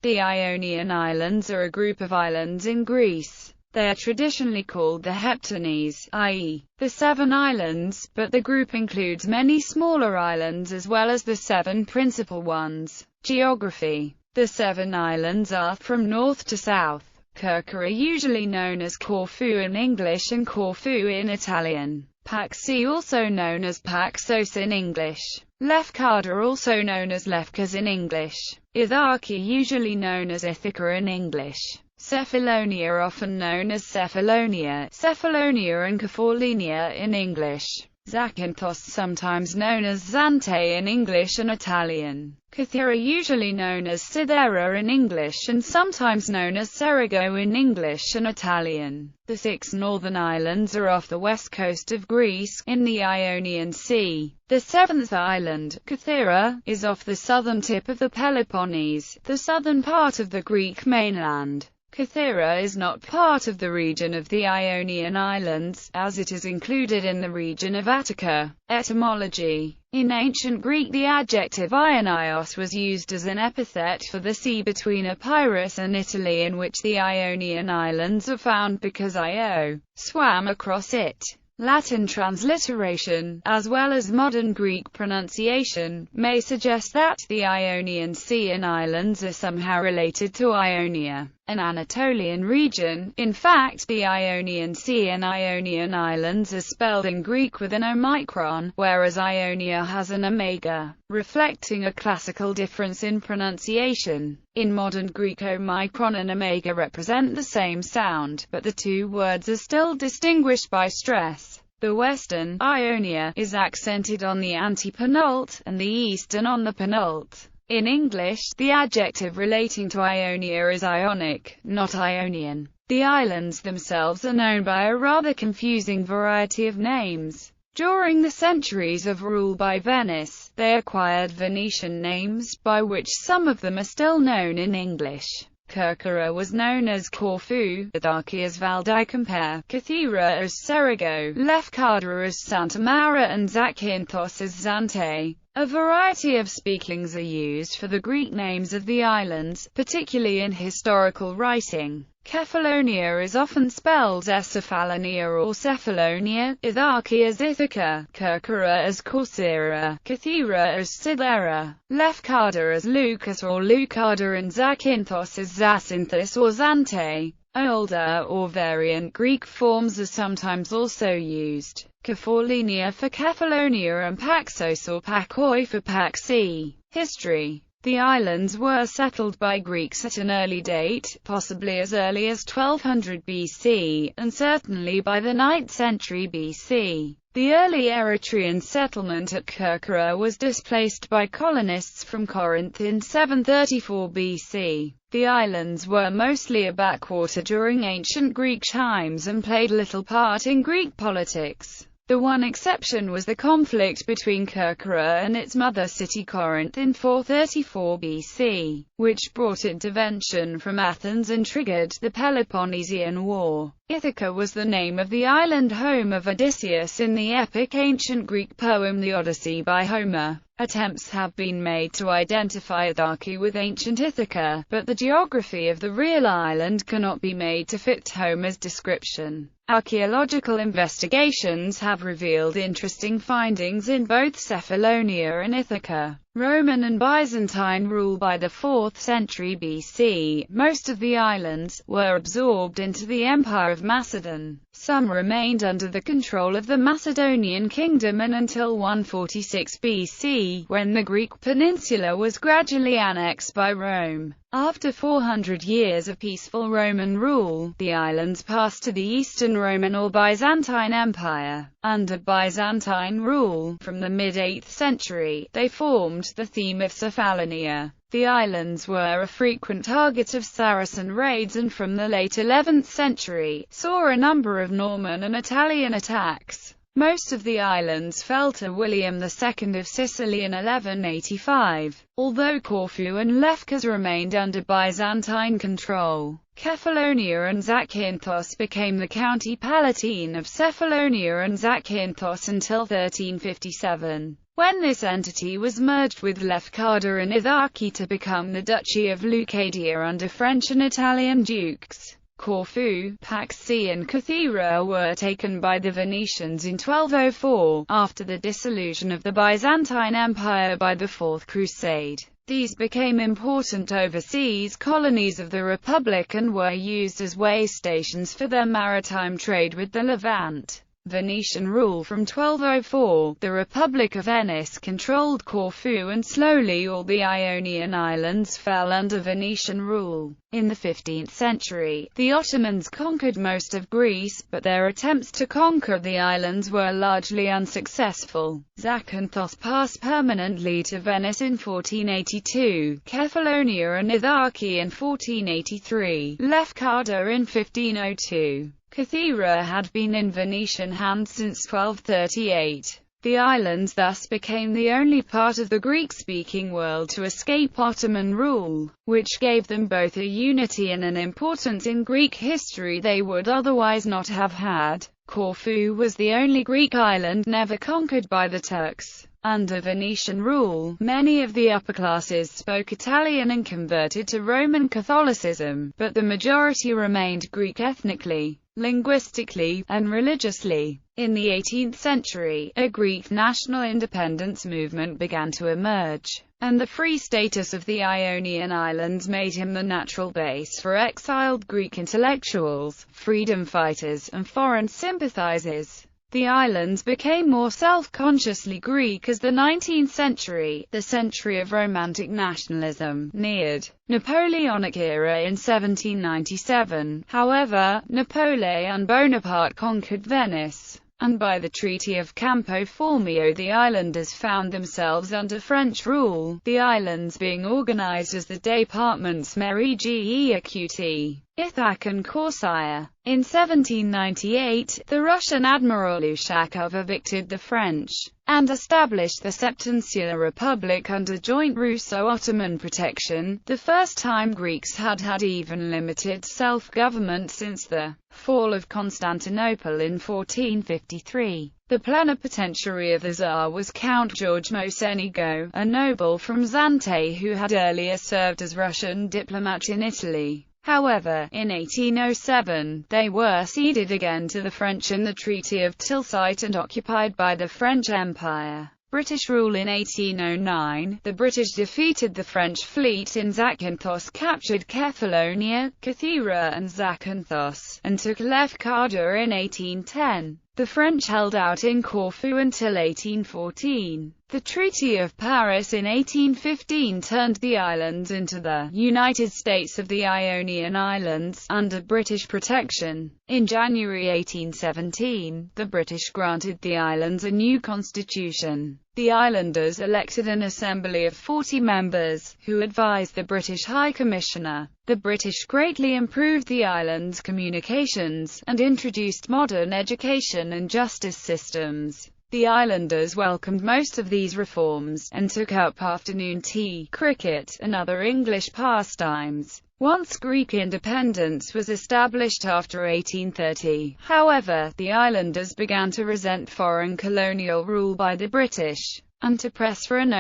The Ionian Islands are a group of islands in Greece. They are traditionally called the Heptanies, i.e., the seven islands, but the group includes many smaller islands as well as the seven principal ones. Geography. The seven islands are, from north to south, Kerchera, usually known as Corfu in English and Corfu in Italian. Paxi, also known as Paxos in English. Lefkada, also known as Lefkas in English. Ithaca, usually known as Ithaca in English. Cephalonia, often known as Cephalonia, Cephalonia and Cephalonia in English. Zakynthos, sometimes known as Zante in English and Italian. Cythera, usually known as Cythera in English and sometimes known as Serigo in English and Italian. The six northern islands are off the west coast of Greece, in the Ionian Sea. The seventh island, Cythera, is off the southern tip of the Peloponnese, the southern part of the Greek mainland. Cythera is not part of the region of the Ionian Islands, as it is included in the region of Attica. Etymology. In ancient Greek, the adjective Ionios was used as an epithet for the sea between Epirus and Italy, in which the Ionian Islands are found, because Io swam across it. Latin transliteration, as well as modern Greek pronunciation, may suggest that the Ionian Sea and Islands are somehow related to Ionia, an Anatolian region. In fact, the Ionian Sea and Ionian Islands are spelled in Greek with an omicron, whereas Ionia has an omega, reflecting a classical difference in pronunciation. In modern Greek, omicron and omega represent the same sound, but the two words are still distinguished by stress. The western, Ionia, is accented on the antepenult, and the eastern on the penult. In English, the adjective relating to Ionia is Ionic, not Ionian. The islands themselves are known by a rather confusing variety of names. During the centuries of rule by Venice, they acquired Venetian names, by which some of them are still known in English. Kerchera was known as Corfu, Ithaca as Valdicampere, Cythera as Serigo, Lefkada as Santa Maura and Zakynthos as Zante. A variety of speakings are used for the Greek names of the islands, particularly in historical writing. Cephalonia is often spelled as Cephalonia or Cephalonia, Ithaca as Ithaca, Kerchera as Corcyra, Cythera as Cythera, Lefkada as Lucas or Leucada and Zakynthos as Zacynthus or Zante. Older or variant Greek forms are sometimes also used. Cephalonia for Cephalonia and Paxos or Pakoi for Paxi. History. The islands were settled by Greeks at an early date, possibly as early as 1200 BC, and certainly by the 9th century BC. The early Eretrian settlement at Kerchera was displaced by colonists from Corinth in 734 BC. The islands were mostly a backwater during ancient Greek times and played little part in Greek politics. The one exception was the conflict between Kerchera and its mother city Corinth in 434 BC, which brought intervention from Athens and triggered the Peloponnesian War. Ithaca was the name of the island home of Odysseus in the epic ancient Greek poem The Odyssey by Homer. Attempts have been made to identify Ithaca with ancient Ithaca, but the geography of the real island cannot be made to fit Homer's description. Archaeological investigations have revealed interesting findings in both Cephalonia and Ithaca. Roman and Byzantine rule. By the 4th century BC, most of the islands were absorbed into the Empire of Macedon. Some remained under the control of the Macedonian kingdom and until 146 BC, when the Greek peninsula was gradually annexed by Rome. After 400 years of peaceful Roman rule, the islands passed to the Eastern Roman or Byzantine Empire. Under Byzantine rule, from the mid-8th century, they formed the theme of Cephalonia. The islands were a frequent target of Saracen raids and from the late 11th century, saw a number of Norman and Italian attacks. Most of the islands fell to William II of Sicily in 1185, although Corfu and Lefkas remained under Byzantine control. Cephalonia and Zakynthos became the county palatine of Cephalonia and Zakynthos until 1357, when this entity was merged with Lefkada and Ithaki to become the Duchy of Leucadia under French and Italian dukes. Corfu, Paxi and Cathera were taken by the Venetians in 1204, after the dissolution of the Byzantine Empire by the Fourth Crusade. These became important overseas colonies of the Republic and were used as way stations for their maritime trade with the Levant. Venetian rule from 1204, the Republic of Venice controlled Corfu and slowly all the Ionian Islands fell under Venetian rule. In the 15th century, the Ottomans conquered most of Greece, but their attempts to conquer the islands were largely unsuccessful. Zakynthos passed permanently to Venice in 1482, Kefalonia and Ithaki in 1483, Lefkada in 1502. Cathera had been in Venetian hands since 1238. The islands thus became the only part of the Greek-speaking world to escape Ottoman rule, which gave them both a unity and an importance in Greek history they would otherwise not have had. Corfu was the only Greek island never conquered by the Turks. Under Venetian rule, many of the upper classes spoke Italian and converted to Roman Catholicism, but the majority remained Greek ethnically, linguistically, and religiously. In the 18th century, a Greek national independence movement began to emerge, and the free status of the Ionian Islands made him the natural base for exiled Greek intellectuals, freedom fighters, and foreign sympathizers. The islands became more self-consciously Greek as the 19th century, the century of Romantic nationalism, neared. Napoleonic era in 1797, however, Napoleon Bonaparte conquered Venice, and by the Treaty of Campo Formio the islanders found themselves under French rule, the islands being organized as the départements Mérigee Écoutille, Ithaq and Corsair. In 1798, the Russian admiral Ushakov evicted the French, and established the Septinsular Republic under joint Russo-Ottoman protection, the first time Greeks had had even limited self-government since the fall of Constantinople in 1453. The plenipotentiary of the Tsar was Count George Mocenigo, a noble from Zante who had earlier served as Russian diplomat in Italy. However, in 1807, they were ceded again to the French in the Treaty of Tilsit and occupied by the French Empire. British rule in 1809, the British defeated the French fleet in Zakynthos, captured Kefalonia, Cathera and Zakynthos, and took Lefkada in 1810. The French held out in Corfu until 1814. The Treaty of Paris in 1815 turned the islands into the United States of the Ionian Islands, under British protection. In January 1817, the British granted the islands a new constitution. The islanders elected an assembly of 40 members, who advised the British High Commissioner. The British greatly improved the islands' communications, and introduced modern education and justice systems. The islanders welcomed most of these reforms, and took up afternoon tea, cricket, and other English pastimes. Once Greek independence was established after 1830, however, the islanders began to resent foreign colonial rule by the British, and to press for an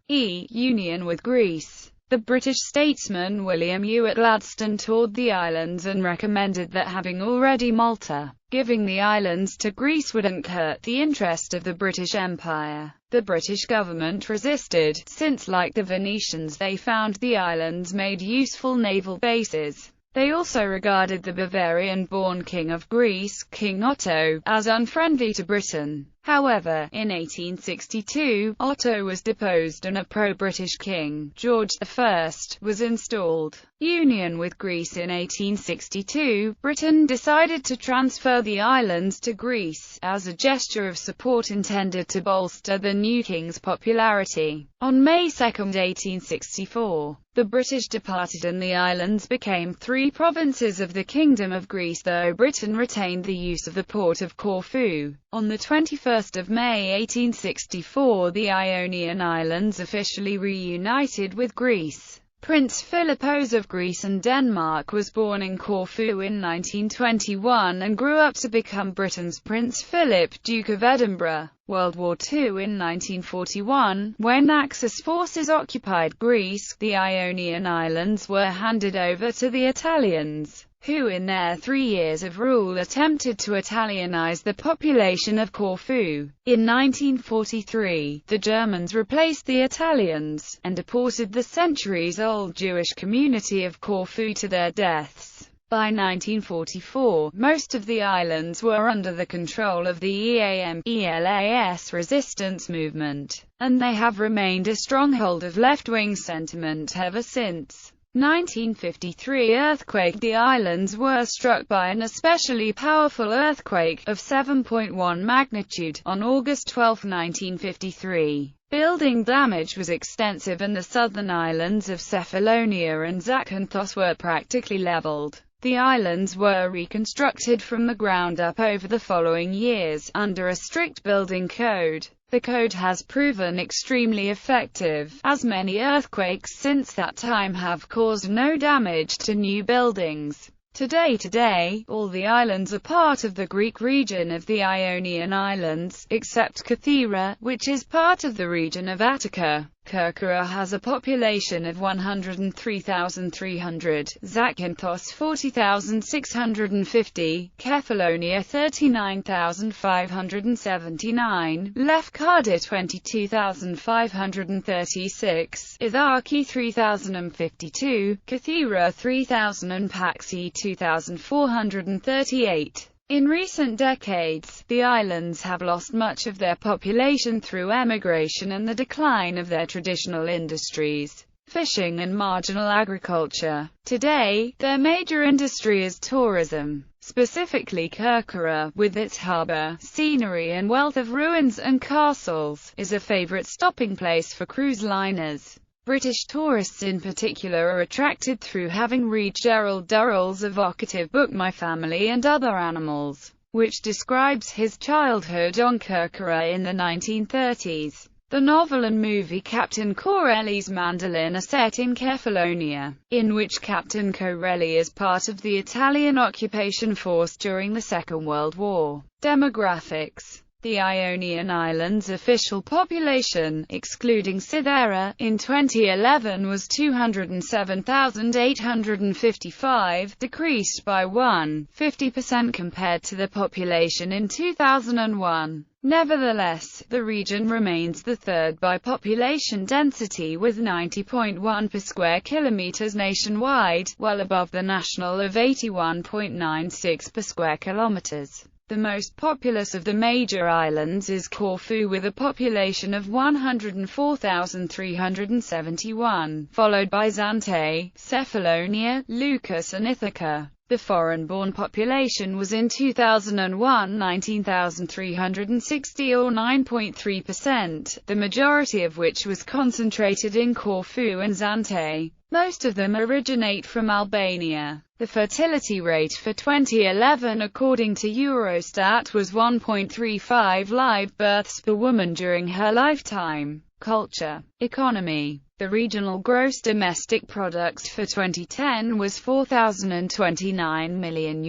union with Greece. The British statesman William Ewart Gladstone toured the islands and recommended that having already Malta, giving the islands to Greece wouldn't hurt the interest of the British Empire. The British government resisted, since like the Venetians they found the islands made useful naval bases. They also regarded the Bavarian-born King of Greece, King Otto, as unfriendly to Britain. However, in 1862, Otto was deposed and a pro-British king, George I, was installed. Union with Greece in 1862, Britain decided to transfer the islands to Greece, as a gesture of support intended to bolster the new king's popularity. On May 2, 1864, the British departed and the islands became 3 provinces of the Kingdom of Greece, though Britain retained the use of the port of Corfu. On the 21st of May 1864, the Ionian Islands officially reunited with Greece. Prince Philippos of Greece and Denmark was born in Corfu in 1921 and grew up to become Britain's Prince Philip, Duke of Edinburgh. World War II. In 1941, when Axis forces occupied Greece, the Ionian Islands were handed over to the Italians, who in their 3 years of rule attempted to Italianize the population of Corfu. In 1943, the Germans replaced the Italians, and deported the centuries-old Jewish community of Corfu to their deaths. By 1944, most of the islands were under the control of the EAM-ELAS resistance movement, and they have remained a stronghold of left-wing sentiment ever since. 1953 earthquake. The islands were struck by an especially powerful earthquake, of 7.1 magnitude, on August 12, 1953. Building damage was extensive and the southern islands of Cephalonia and Zakynthos were practically leveled. The islands were reconstructed from the ground up over the following years, under a strict building code. The code has proven extremely effective, as many earthquakes since that time have caused no damage to new buildings. Today, all the islands are part of the Greek region of the Ionian Islands, except Kythera, which is part of the region of Attica. Kerkyra has a population of 103,300, Zakynthos 40,650, Cephalonia 39,579, Lefkada 22,536, Ithaki 3,052, Kythera 3,000 and Paxi 2,438. In recent decades, the islands have lost much of their population through emigration and the decline of their traditional industries, fishing and marginal agriculture. Today, their major industry is tourism. Specifically Kerkyra, with its harbour, scenery and wealth of ruins and castles, is a favourite stopping place for cruise liners. British tourists in particular are attracted through having read Gerald Durrell's evocative book My Family and Other Animals, which describes his childhood on Kerkyra in the 1930s. The novel and movie Captain Corelli's Mandolin are set in Cephalonia, in which Captain Corelli is part of the Italian occupation force during the Second World War. Demographics. The Ionian Islands' official population, excluding Cythera, in 2011 was 207,855, decreased by 50% compared to the population in 2001. Nevertheless, the region remains the third by population density with 90.1 per square kilometers nationwide, well above the national of 81.96 per square kilometers. The most populous of the major islands is Corfu with a population of 104,371, followed by Zante, Cephalonia, Lucas and Ithaca. The foreign-born population was in 2001 19,360 or 9.3%, the majority of which was concentrated in Corfu and Zante. Most of them originate from Albania. The fertility rate for 2011 according to Eurostat was 1.35 live births per woman during her lifetime. Culture. Economy. The regional gross domestic product for 2010 was €4,029 million.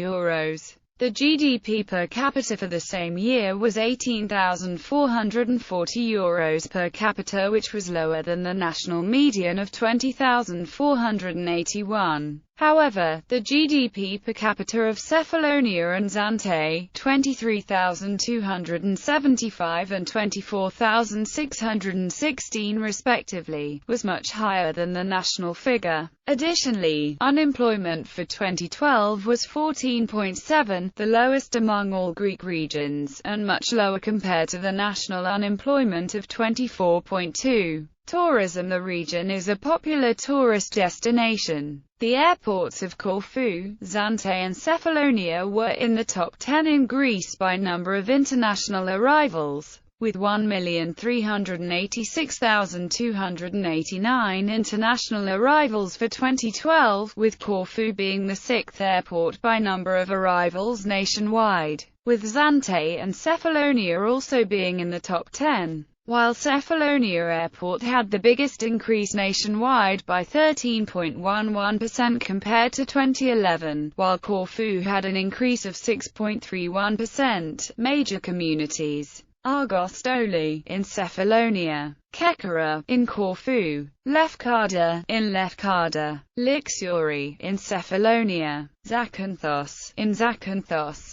The GDP per capita for the same year was €18,440 per capita, which was lower than the national median of €20,481. However, the GDP per capita of Cephalonia and Zante, $23,275 and $24,616 respectively, was much higher than the national figure. Additionally, unemployment for 2012 was 14.7, the lowest among all Greek regions, and much lower compared to the national unemployment of 24.2. Tourism. The region is a popular tourist destination. The airports of Corfu, Zante and Cephalonia were in the top 10 in Greece by number of international arrivals, with 1,386,289 international arrivals for 2012, with Corfu being the 6th airport by number of arrivals nationwide, with Zante and Cephalonia also being in the top 10. while Cephalonia Airport had the biggest increase nationwide by 13.11% compared to 2011, while Corfu had an increase of 6.31%. Major communities: Argostoli in Cephalonia, Kekera in Corfu, Lefkada in Lefkada, Lixouri in Cephalonia, Zakynthos in Zakynthos,